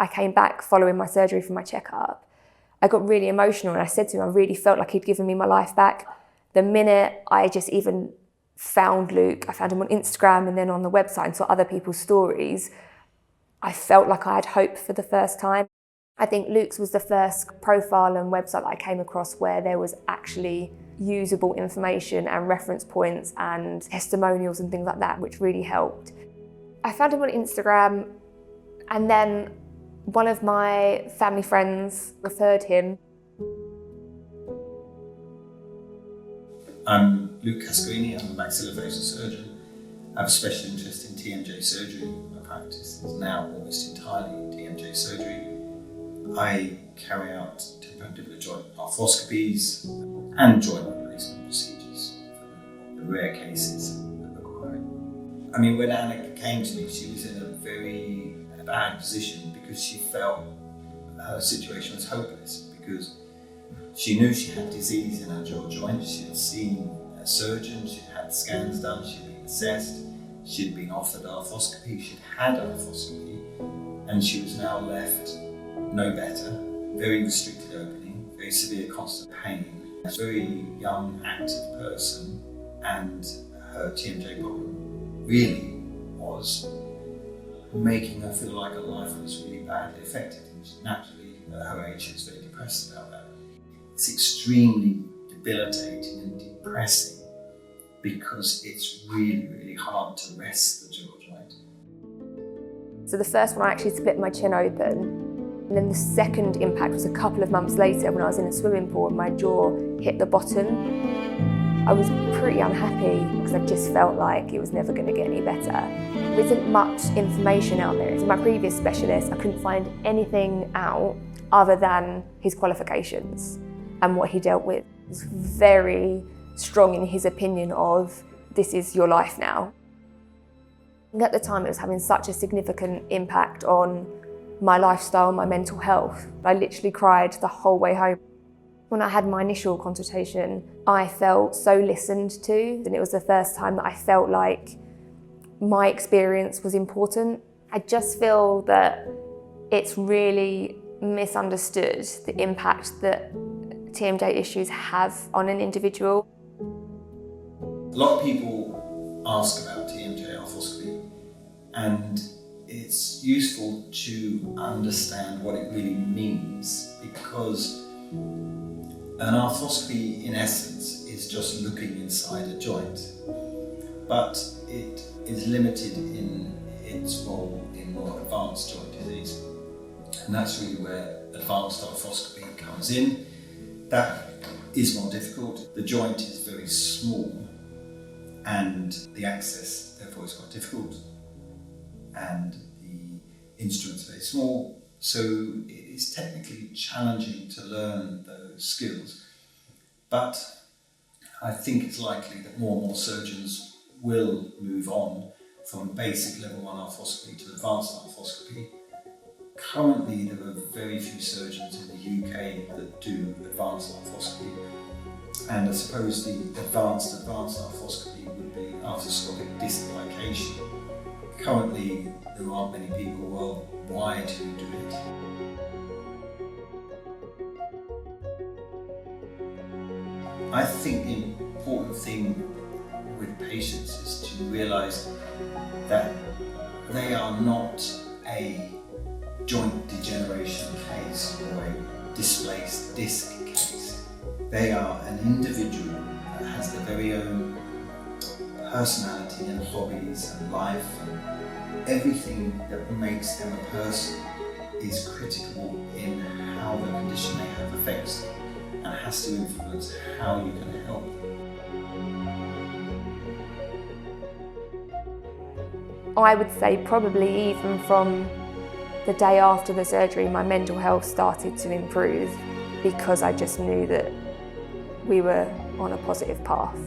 I came back following my surgery for my checkup. I got really emotional and I said to him, I really felt like he'd given me my life back. The minute I just even found Luke, I found him on Instagram and then on the website and saw other people's stories, I felt like I had hope for the first time. I think Luke's was the first profile and website that I came across where there was actually usable information and reference points and testimonials and things like that, which really helped. I found him on Instagram and then one of my family friends referred him. I'm Luke Cascarini, I'm a maxillofacial surgeon. I have a special interest in TMJ surgery. My practice is now almost entirely TMJ surgery. I carry out temporomandibular joint arthroscopies and joint replacement procedures for the rare cases that require it. I mean, when Anna came to me, she was in a very bad position because she felt her situation was hopeless, because she knew she had disease in her jaw joint. She had seen a surgeon, she'd had scans done, she'd been assessed, she'd been offered arthroscopy, she'd had arthroscopy, and she was now left no better, very restricted opening, very severe constant pain, a very young, active person, and her TMJ problem really was making her feel like her life was really badly affected. And naturally, at her age, she was very depressed about that. It's extremely debilitating and depressing because it's really, really hard to rest the jaw joint. So the first one, I actually split my chin open. And then the second impact was a couple of months later when I was in a swimming pool and my jaw hit the bottom. I was pretty unhappy because I just felt like it was never going to get any better. There isn't much information out there. So my previous specialist, I couldn't find anything out other than his qualifications and what he dealt with. He was very strong in his opinion of, this is your life now. And at the time it was having such a significant impact on my lifestyle, my mental health. I literally cried the whole way home. When I had my initial consultation, I felt so listened to, and it was the first time that I felt like my experience was important. I just feel that it's really misunderstood the impact that TMJ issues have on an individual. A lot of people ask about TMJ arthroscopy, and it's useful to understand what it really means, because an arthroscopy, in essence, is just looking inside a joint, but it is limited in its role in more advanced joint disease. And that's really where advanced arthroscopy comes in. That is more difficult. The joint is very small, and the access, therefore, is quite difficult. And the instrument's very small, so it is technically challenging to learn those skills. But I think it's likely that more and more surgeons will move on from basic level 1 arthroscopy to advanced arthroscopy. Currently, there are very few surgeons in the UK that do advanced arthroscopy, and I suppose the advanced arthroscopy would be arthroscopic dislocation. Currently, there aren't many people worldwide who do it. I think the important thing with patients is to realise that they are not a joint degeneration case or a displaced disc case. They are an individual that has their very own personality and hobbies and life, and everything that makes them a person is critical in how the condition they have affects them and has to influence how you can help them. I would say probably even from the day after the surgery, my mental health started to improve because I just knew that we were on a positive path.